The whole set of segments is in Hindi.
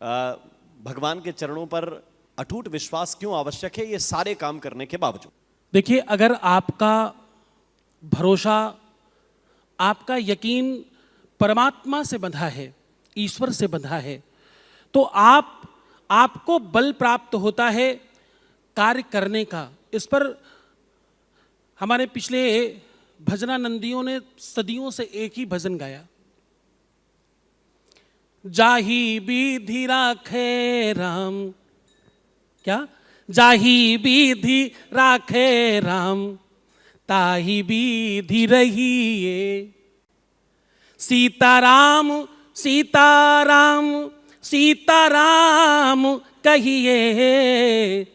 भगवान के चरणों पर अटूट विश्वास क्यों आवश्यक है ये सारे काम करने के बावजूद? देखिए, अगर आपका भरोसा, आपका यकीन परमात्मा से बंधा है, ईश्वर से बंधा है, तो आपको बल प्राप्त होता है कार्य करने का। इस पर हमारे पिछले भजनानंदियों ने सदियों से एक ही भजन गाया, जाही विधि राखे राम। क्या? जाही विधि राखे राम, ताही विधि रहिए। सीताराम सीताराम सीताराम कहिए,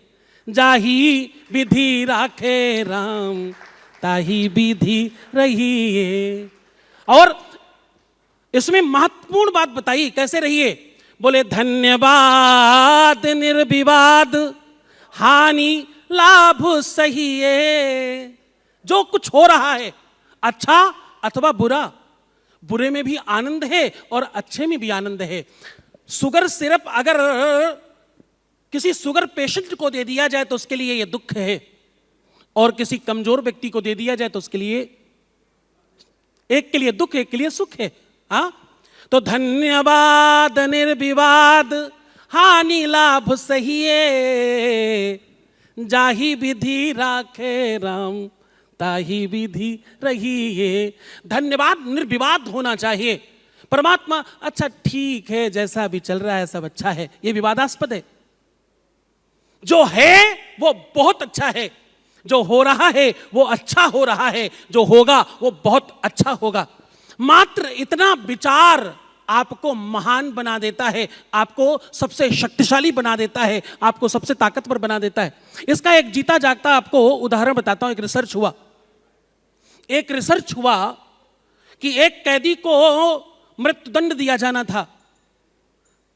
जाही विधि राखे राम, ताही विधि रहिए। और इसमें महत्वपूर्ण बात बताई, कैसे रहिए? बोले धन्यवाद निर्विवाद, हानि लाभ सहिए। जो कुछ हो रहा है, अच्छा अथवा बुरा, बुरे में भी आनंद है और अच्छे में भी आनंद है। शुगर सिरप अगर किसी शुगर पेशेंट को दे दिया जाए तो उसके लिए यह दुख है, और किसी कमजोर व्यक्ति को दे दिया जाए तो उसके लिए, एक के लिए दुख, एक के लिए सुख है। हाँ, तो धन्यवाद निर्विवाद, हानि लाभ सहिए। जाही विधि राखे राम, ताही विधि रहिए। धन्यवाद निर्विवाद होना चाहिए। परमात्मा, अच्छा ठीक है, जैसा भी चल रहा है सब अच्छा है, यह विवादास्पद है। जो है वो बहुत अच्छा है, जो हो रहा है वो अच्छा हो रहा है, जो होगा वो बहुत अच्छा होगा। मात्र इतना विचार आपको महान बना देता है, आपको सबसे शक्तिशाली बना देता है, आपको सबसे ताकतवर बना देता है। इसका एक जीता जागता आपको उदाहरण बताता हूं। एक रिसर्च हुआ कि एक कैदी को मृत्युदंड दिया जाना था।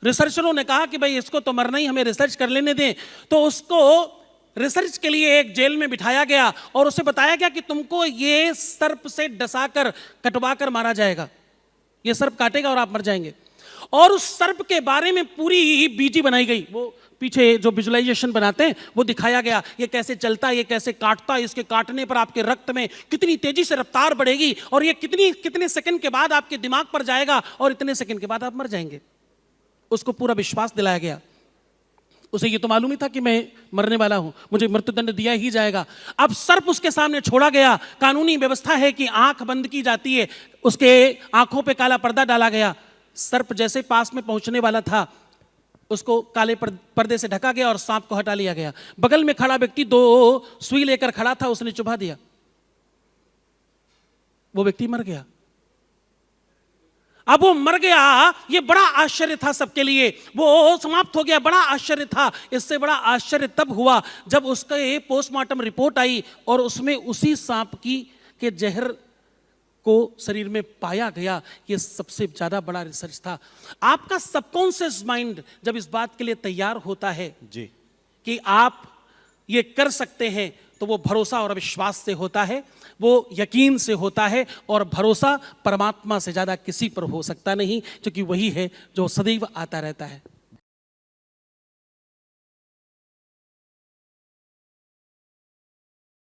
रिसर्चरों ने कहा कि भाई इसको तो मरना ही, हमें रिसर्च कर लेने दें। तो उसको रिसर्च के लिए एक जेल में बिठाया गया और उसे बताया गया कि तुमको ये सर्प से डसाकर कटवाकर मारा जाएगा, ये सर्प काटेगा और आप मर जाएंगे। और उस सर्प के बारे में पूरी बीजी बनाई गई। वो पीछे जो विजुअलाइजेशन बनाते हैं वो दिखाया गया, ये कैसे चलता है, ये कैसे काटता है, इसके काटने पर आपके रक्त में कितनी तेजी से रफ्तार बढ़ेगी और ये कितने सेकंड के बाद आपके दिमाग पर जाएगा और इतने सेकंड के बाद आप मर जाएंगे। उसको पूरा विश्वास दिलाया गया। उसे ये तो मालूम ही था कि मैं मरने वाला हूं, मुझे मृत्युदंड दिया ही जाएगा। अब सर्प उसके सामने छोड़ा गया। कानूनी व्यवस्था है कि आंख बंद की जाती है, उसके आंखों पे काला पर्दा डाला गया। सर्प जैसे पास में पहुंचने वाला था, उसको काले पर्दे से ढका गया और सांप को हटा लिया गया। बगल में खड़ा व्यक्ति 2 सुई लेकर खड़ा था, उसने चुभा दिया, वो व्यक्ति मर गया। अब वो मर गया, ये बड़ा आश्चर्य था सबके लिए, वो समाप्त हो गया, बड़ा आश्चर्य था। इससे बड़ा आश्चर्य तब हुआ जब उसका पोस्टमार्टम रिपोर्ट आई और उसमें उसी सांप के जहर को शरीर में पाया गया। ये सबसे ज्यादा बड़ा रिसर्च था। आपका सबकॉन्शियस माइंड जब इस बात के लिए तैयार होता है जी कि आप ये कर सकते हैं, तो वो भरोसा और विश्वास से होता है, वो यकीन से होता है। और भरोसा परमात्मा से ज्यादा किसी पर हो सकता नहीं, क्योंकि वही है जो सदैव आता रहता है।